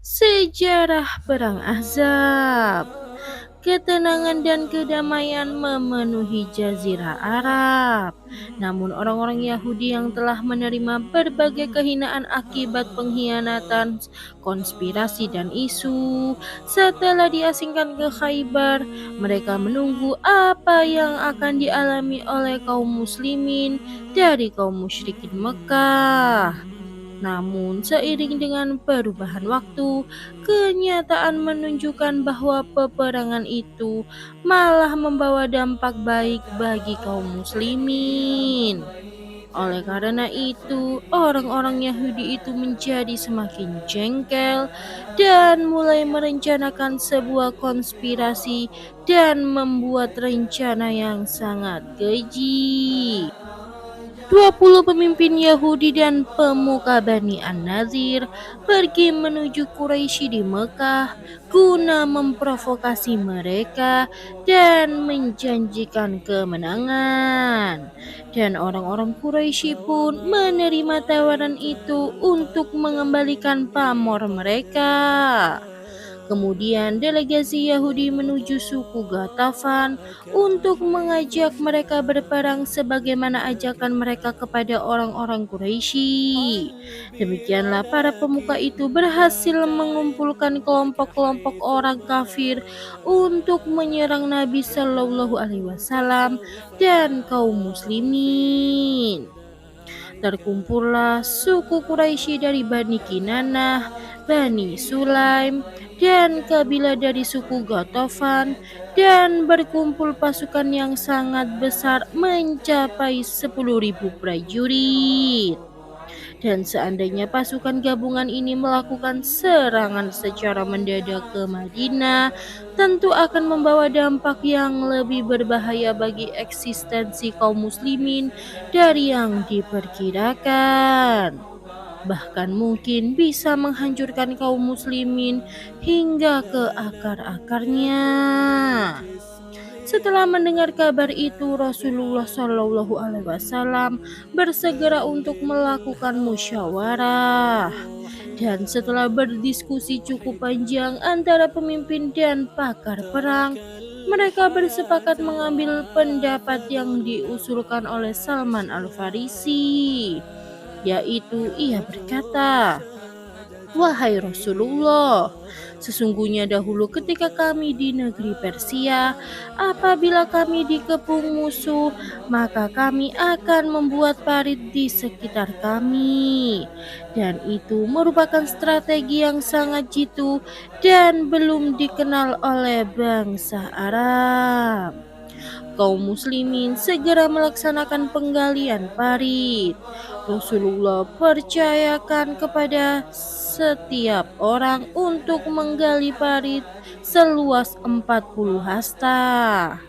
Sejarah Perang Ahzab. Ketenangan dan kedamaian memenuhi Jazirah Arab. Namun orang-orang Yahudi yang telah menerima berbagai kehinaan akibat pengkhianatan, konspirasi dan isu setelah diasingkan ke Khaybar, mereka menunggu apa yang akan dialami oleh kaum muslimin dari kaum musyrikin Mekah. Namun, seiring dengan perubahan waktu, kenyataan menunjukkan bahwa peperangan itu malah membawa dampak baik bagi kaum muslimin. Oleh karena itu, orang-orang Yahudi itu menjadi semakin jengkel dan mulai merencanakan sebuah konspirasi dan membuat rencana yang sangat keji. 20 pemimpin Yahudi dan pemuka Bani An-Nazir pergi menuju Quraisy di Mekah guna memprovokasi mereka dan menjanjikan kemenangan. Dan orang-orang Quraisy pun menerima tawaran itu untuk mengembalikan pamor mereka. Kemudian delegasi Yahudi menuju suku Ghatafan untuk mengajak mereka berperang sebagaimana ajakan mereka kepada orang-orang Quraisy. Demikianlah para pemuka itu berhasil mengumpulkan kelompok-kelompok orang kafir untuk menyerang Nabi Shallallahu Alaihi Wasallam dan kaum muslimin. Terkumpullah suku Quraisy dari Bani Kinanah, Bani Sulaim, dan kabilah dari suku Ghatafan, dan berkumpul pasukan yang sangat besar mencapai 10.000 prajurit. Dan seandainya pasukan gabungan ini melakukan serangan secara mendadak ke Madinah, tentu akan membawa dampak yang lebih berbahaya bagi eksistensi kaum muslimin dari yang diperkirakan. Bahkan mungkin bisa menghancurkan kaum muslimin hingga ke akar-akarnya. Setelah mendengar kabar itu, Rasulullah Shallallahu Alaihi Wasallam bersegera untuk melakukan musyawarah. Dan setelah berdiskusi cukup panjang antara pemimpin dan pakar perang, mereka bersepakat mengambil pendapat yang diusulkan oleh Salman Al-Farisi, yaitu ia berkata, "Wahai Rasulullah, sesungguhnya dahulu ketika kami di negeri Persia, apabila kami dikepung musuh, maka kami akan membuat parit di sekitar kami. Dan itu merupakan strategi yang sangat jitu dan belum dikenal oleh bangsa Arab. Kaum muslimin segera melaksanakan penggalian parit. Rasulullah percayakan kepada setiap orang untuk menggali parit seluas 40 hasta.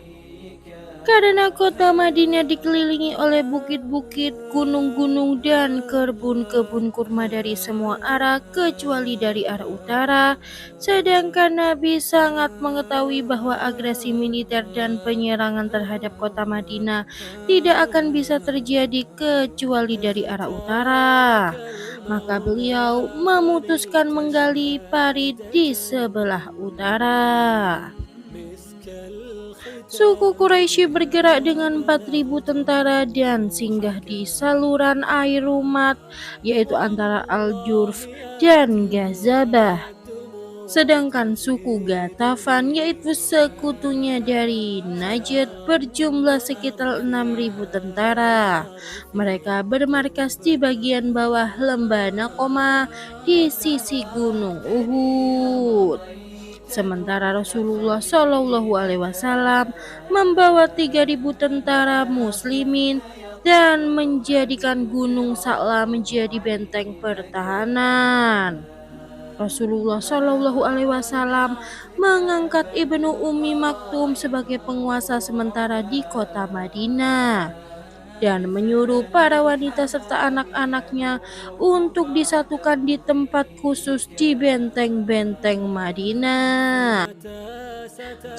Karena kota Madinah dikelilingi oleh bukit-bukit, gunung-gunung, dan kebun-kebun kurma dari semua arah kecuali dari arah utara, sedangkan Nabi sangat mengetahui bahwa agresi militer dan penyerangan terhadap kota Madinah tidak akan bisa terjadi kecuali dari arah utara. Maka beliau memutuskan menggali parit di sebelah utara. Suku Quraisy bergerak dengan 4.000 tentara dan singgah di saluran air Rumat, yaitu antara Al-Jurf dan Gazabah. Sedangkan suku Ghatafan, yaitu sekutunya dari Najd, berjumlah sekitar 6.000 tentara. Mereka bermarkas di bagian bawah lembah Naqomah di sisi gunung Uhud. Sementara Rasulullah Shallallahu Alaihi Wasallam membawa 3.000 tentara muslimin dan menjadikan Gunung Sa'la menjadi benteng pertahanan. Rasulullah Shallallahu Alaihi Wasallam mengangkat Ibnu Ummi Maktum sebagai penguasa sementara di kota Madinah dan menyuruh para wanita serta anak-anaknya untuk disatukan di tempat khusus di benteng-benteng Madinah.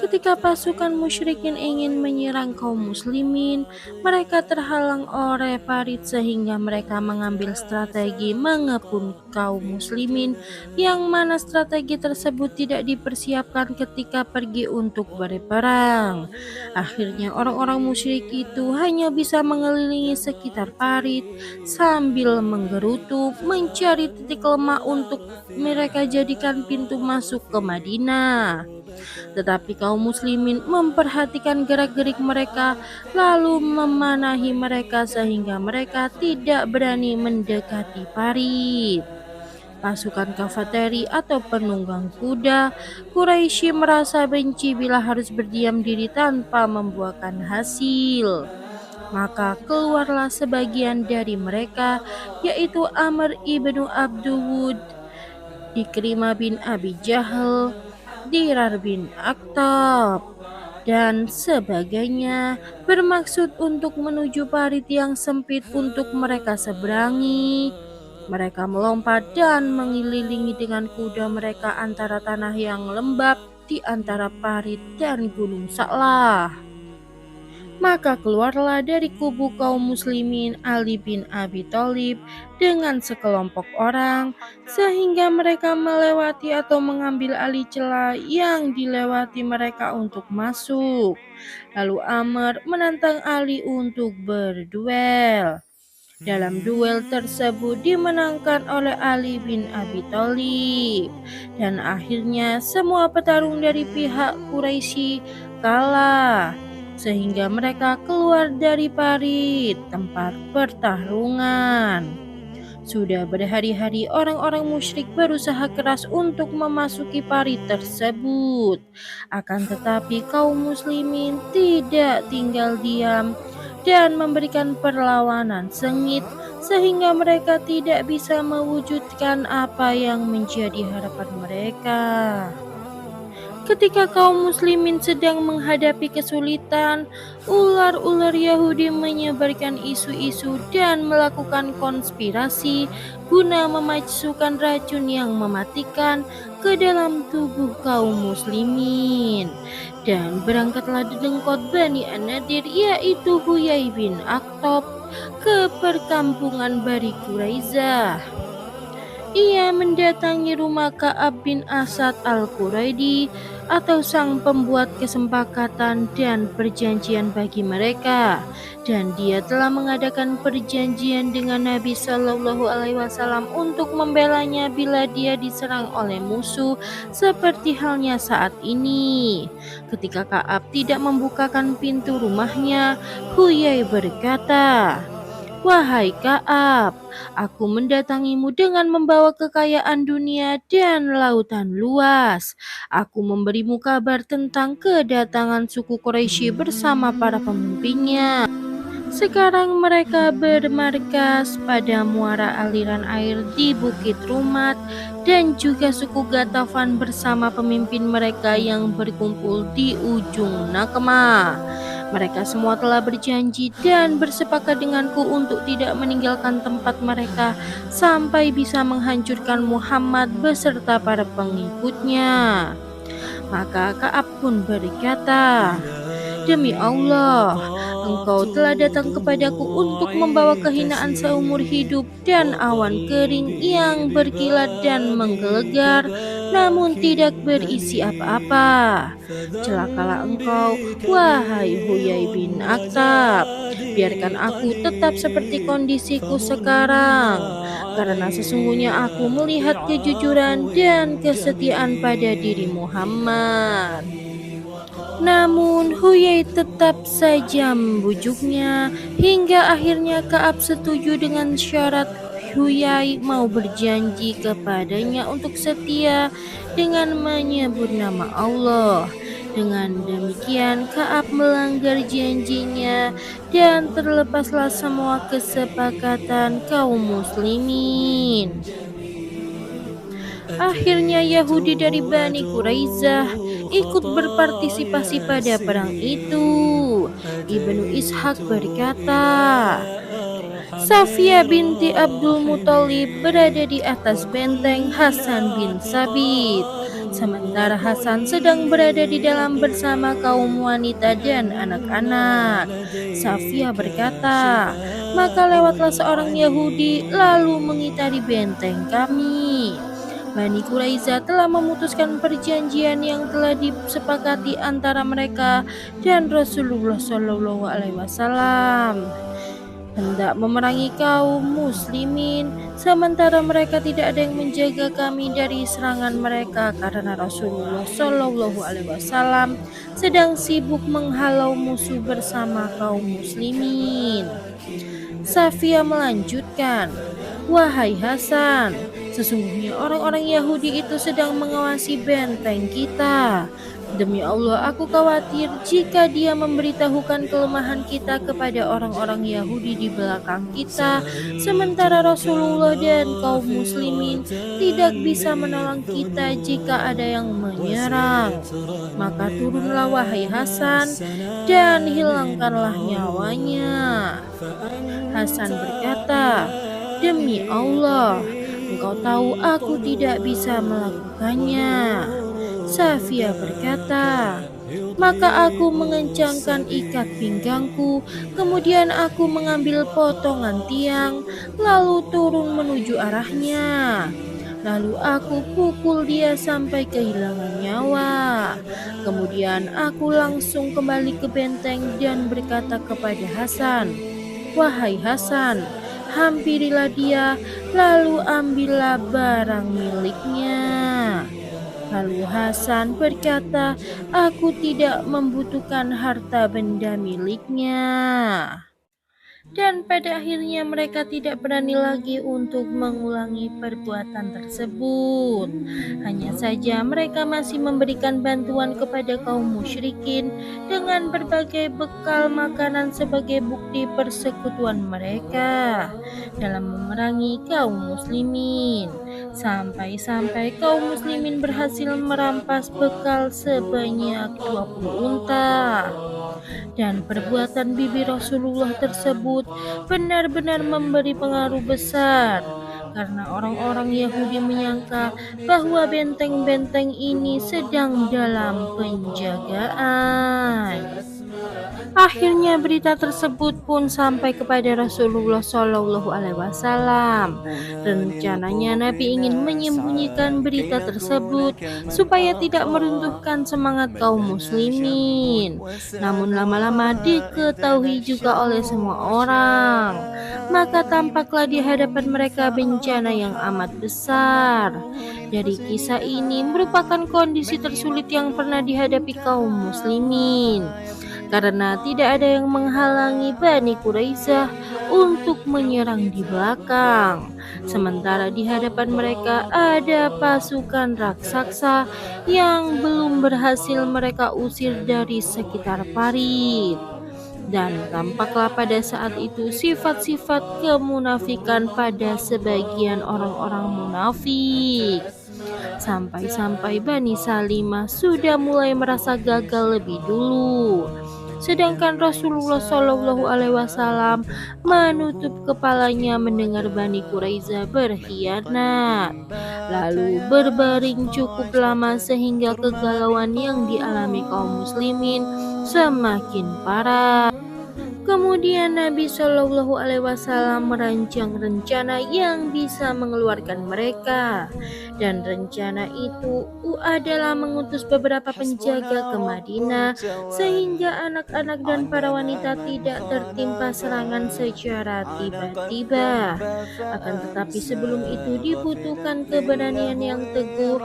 Ketika pasukan musyrikin ingin menyerang kaum muslimin, mereka terhalang oleh Farid sehingga mereka mengambil strategi mengepung kaum muslimin, yang mana strategi tersebut tidak dipersiapkan ketika pergi untuk berperang. Akhirnya orang-orang musyrik itu hanya bisa mengelilingi sekitar Farid sambil menggerutu mencari titik lemah untuk mereka jadikan pintu masuk ke Madinah. Tetapi kaum muslimin memperhatikan gerak-gerik mereka lalu memanahi mereka sehingga mereka tidak berani mendekati Farid. Pasukan kavaleri atau penunggang kuda Quraisy merasa benci bila harus berdiam diri tanpa membuahkan hasil. Maka keluarlah sebagian dari mereka, yaitu Amr ibnu Abdul, Ikrimah bin Abi Jahal, Dirar bin Akhtab, dan sebagainya, bermaksud untuk menuju parit yang sempit untuk mereka seberangi. Mereka melompat dan mengelilingi dengan kuda mereka antara tanah yang lembab di antara parit dan gunung Sa'lah. Maka keluarlah dari kubu kaum muslimin Ali bin Abi Thalib dengan sekelompok orang, sehingga mereka melewati atau mengambil alih celah yang dilewati mereka untuk masuk. Lalu Amr menantang Ali untuk berduel. Dalam duel tersebut dimenangkan oleh Ali bin Abi Thalib, dan akhirnya semua petarung dari pihak Quraisy kalah, sehingga mereka keluar dari parit tempat pertarungan. Sudah berhari-hari orang-orang musyrik berusaha keras untuk memasuki parit tersebut. Akan tetapi kaum muslimin tidak tinggal diam dan memberikan perlawanan sengit sehingga mereka tidak bisa mewujudkan apa yang menjadi harapan mereka. Ketika kaum muslimin sedang menghadapi kesulitan, ular-ular Yahudi menyebarkan isu-isu dan melakukan konspirasi guna memasukkan racun yang mematikan ke dalam tubuh kaum muslimin. Dan berangkatlah dedengkot Bani An-Nadir, yaitu Huyai bin Akhtab, ke perkampungan Bani Quraisyah. Ia mendatangi rumah Ka'ab bin Asad al-Quraidi atau sang pembuat kesepakatan dan perjanjian bagi mereka, dan dia telah mengadakan perjanjian dengan Nabi Shallallahu Alaihi Wasallam untuk membelanya bila dia diserang oleh musuh seperti halnya saat ini. Ketika Ka'ab tidak membukakan pintu rumahnya, Huyai berkata, "Wahai Ka'ab, aku mendatangimu dengan membawa kekayaan dunia dan lautan luas. Aku memberimu kabar tentang kedatangan suku Quraisy bersama para pemimpinnya. Sekarang mereka bermarkas pada muara aliran air di Bukit Rumat, dan juga suku Gatafan bersama pemimpin mereka yang berkumpul di ujung Nakma. Mereka semua telah berjanji dan bersepakat denganku untuk tidak meninggalkan tempat mereka sampai bisa menghancurkan Muhammad beserta para pengikutnya." Maka Ka'ab pun berkata, "Demi Allah, engkau telah datang kepadaku untuk membawa kehinaan seumur hidup dan awan kering yang berkilat dan menggelegar, namun tidak berisi apa-apa. Celakalah engkau, wahai Huyai bin Akhtab. Biarkan aku tetap seperti kondisiku sekarang, karena sesungguhnya aku melihat kejujuran dan kesetiaan pada diri Muhammad." Namun Huyai tetap saja membujuknya hingga akhirnya Ka'ab setuju dengan syarat Huyai mau berjanji kepadanya untuk setia dengan menyebut nama Allah. Dengan demikian Ka'ab melanggar janjinya dan terlepaslah semua kesepakatan kaum muslimin. Akhirnya Yahudi dari Bani Quraisyah ikut berpartisipasi pada perang itu. Ibnu Ishaq berkata, Safiyah binti Abdul Muthalib berada di atas benteng Hasan bin Sabit, Sementara Hasan sedang berada di dalam bersama kaum wanita dan anak-anak. Safia berkata, "Maka lewatlah seorang Yahudi lalu mengitari benteng kami." Bani Quraizah telah memutuskan perjanjian yang telah disepakati antara mereka dan Rasulullah Shallallahu Alaihi Wasallam, hendak memerangi kaum muslimin, sementara mereka tidak ada yang menjaga kami dari serangan mereka karena Rasulullah Shallallahu Alaihi Wasallam sedang sibuk menghalau musuh bersama kaum muslimin. Safia melanjutkan, "Wahai Hasan, sesungguhnya orang-orang Yahudi itu sedang mengawasi benteng kita. Demi Allah, aku khawatir jika dia memberitahukan kelemahan kita kepada orang-orang Yahudi di belakang kita, sementara Rasulullah dan kaum muslimin tidak bisa menolong kita jika ada yang menyerang. Maka turunlah wahai Hasan dan hilangkanlah nyawanya." Hasan berkata, "Demi Allah, engkau tahu aku tidak bisa melakukannya." Safia berkata, "Maka aku mengencangkan ikat pinggangku, kemudian aku mengambil potongan tiang, lalu turun menuju arahnya. Lalu aku pukul dia sampai kehilangan nyawa. Kemudian aku langsung kembali ke benteng dan berkata kepada Hasan, 'Wahai Hasan, hampirilah dia, lalu ambillah barang miliknya.' Lalu Hasan berkata, 'Aku tidak membutuhkan harta benda miliknya.' Dan pada akhirnya mereka tidak berani lagi untuk mengulangi perbuatan tersebut. Hanya saja mereka masih memberikan bantuan kepada kaum musyrikin dengan berbagai bekal makanan sebagai bukti persekutuan mereka dalam memerangi kaum muslimin. Sampai-sampai kaum muslimin berhasil merampas bekal sebanyak 20 unta. Dan perbuatan bibi Rasulullah tersebut benar-benar memberi pengaruh besar, karena orang-orang Yahudi menyangka bahwa benteng-benteng ini sedang dalam penjagaan. Akhirnya berita tersebut pun sampai kepada Rasulullah Shallallahu Alaihi Wasallam. Rencananya Nabi ingin menyembunyikan berita tersebut supaya tidak meruntuhkan semangat kaum muslimin. Namun lama-lama diketahui juga oleh semua orang. Maka tampaklah di hadapan mereka bencana yang amat besar. Dari kisah ini merupakan kondisi tersulit yang pernah dihadapi kaum muslimin, karena tidak ada yang menghalangi Bani Quraizah untuk menyerang di belakang. Sementara di hadapan mereka ada pasukan raksasa yang belum berhasil mereka usir dari sekitar parit. Dan tampaklah pada saat itu sifat-sifat kemunafikan pada sebagian orang-orang munafik. Sampai-sampai Bani Salimah sudah mulai merasa gagal lebih dulu. Sedangkan Rasulullah Shallallahu Alaihi Wasallam menutup kepalanya mendengar Bani Quraizah berkhianat, lalu berbaring cukup lama sehingga kegalauan yang dialami kaum muslimin semakin parah. Kemudian Nabi Shallallahu Alaihi Wasallam merancang rencana yang bisa mengeluarkan mereka, dan rencana itu adalah mengutus beberapa penjaga ke Madinah sehingga anak-anak dan para wanita tidak tertimpa serangan secara tiba-tiba. Akan tetapi sebelum itu dibutuhkan keberanian yang teguh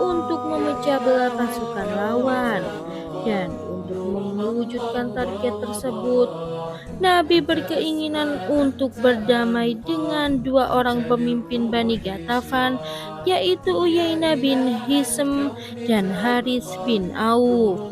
untuk memecah belah pasukan lawan, dan untuk mewujudkan target tersebut Nabi berkeinginan untuk berdamai dengan dua orang pemimpin Bani Ghatafan, yaitu Uyainah bin Hism dan Haris bin Auf.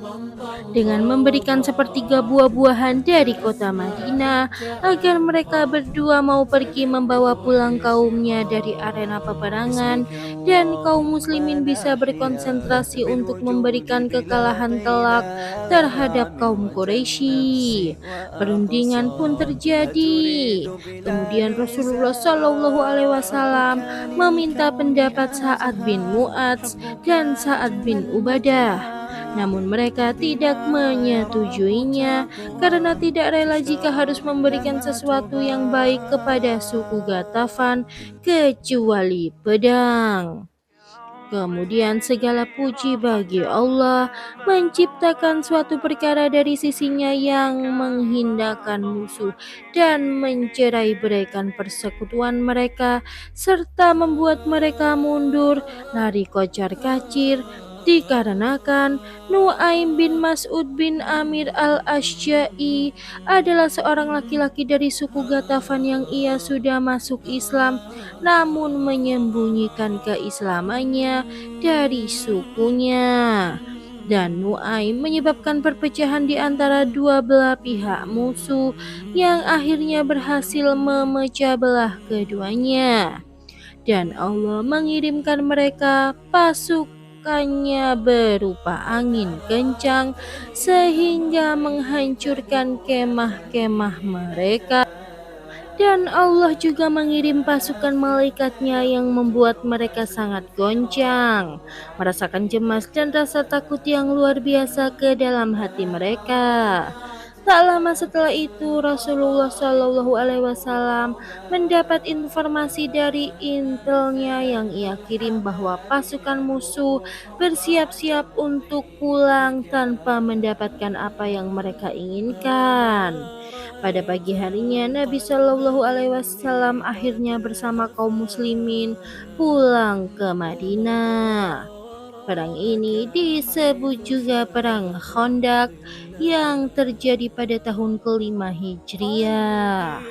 dengan memberikan sepertiga buah-buahan dari kota Madinah agar mereka berdua mau pergi membawa pulang kaumnya dari arena peperangan dan kaum muslimin bisa berkonsentrasi untuk memberikan kekalahan telak terhadap kaum Quraisy. Perundingan pun terjadi. Kemudian Rasulullah Shallallahu Alaihi Wasallam meminta pendapat Sa'ad bin Mu'adz dan Sa'ad bin Ubadah. Namun mereka tidak menyetujuinya karena tidak rela jika harus memberikan sesuatu yang baik kepada suku Gatafan kecuali pedang. Kemudian segala puji bagi Allah menciptakan suatu perkara dari sisinya yang menghindarkan musuh dan mencerai beraikan persekutuan mereka serta membuat mereka mundur lari kocar kacir dikarenakan Nuaim bin Mas'ud bin Amir al-Ashja'i adalah seorang laki-laki dari suku Gatafan yang ia sudah masuk Islam namun menyembunyikan keislamannya dari sukunya. Dan Nuaim menyebabkan perpecahan di antara dua belah pihak musuh yang akhirnya berhasil memecah belah keduanya. Dan Allah mengirimkan mereka pasukannya berupa angin kencang sehingga menghancurkan kemah-kemah mereka. Dan Allah juga mengirim pasukan malaikatnya yang membuat mereka sangat goncang, merasakan cemas dan rasa takut yang luar biasa ke dalam hati mereka. Tak lama setelah itu Rasulullah Shallallahu Alaihi Wasallam mendapat informasi dari intelnya yang ia kirim bahwa pasukan musuh bersiap-siap untuk pulang tanpa mendapatkan apa yang mereka inginkan. Pada pagi harinya Nabi Shallallahu Alaihi Wasallam akhirnya bersama kaum muslimin pulang ke Madinah. Perang ini disebut juga Perang Khandaq yang terjadi pada tahun kelima Hijriah.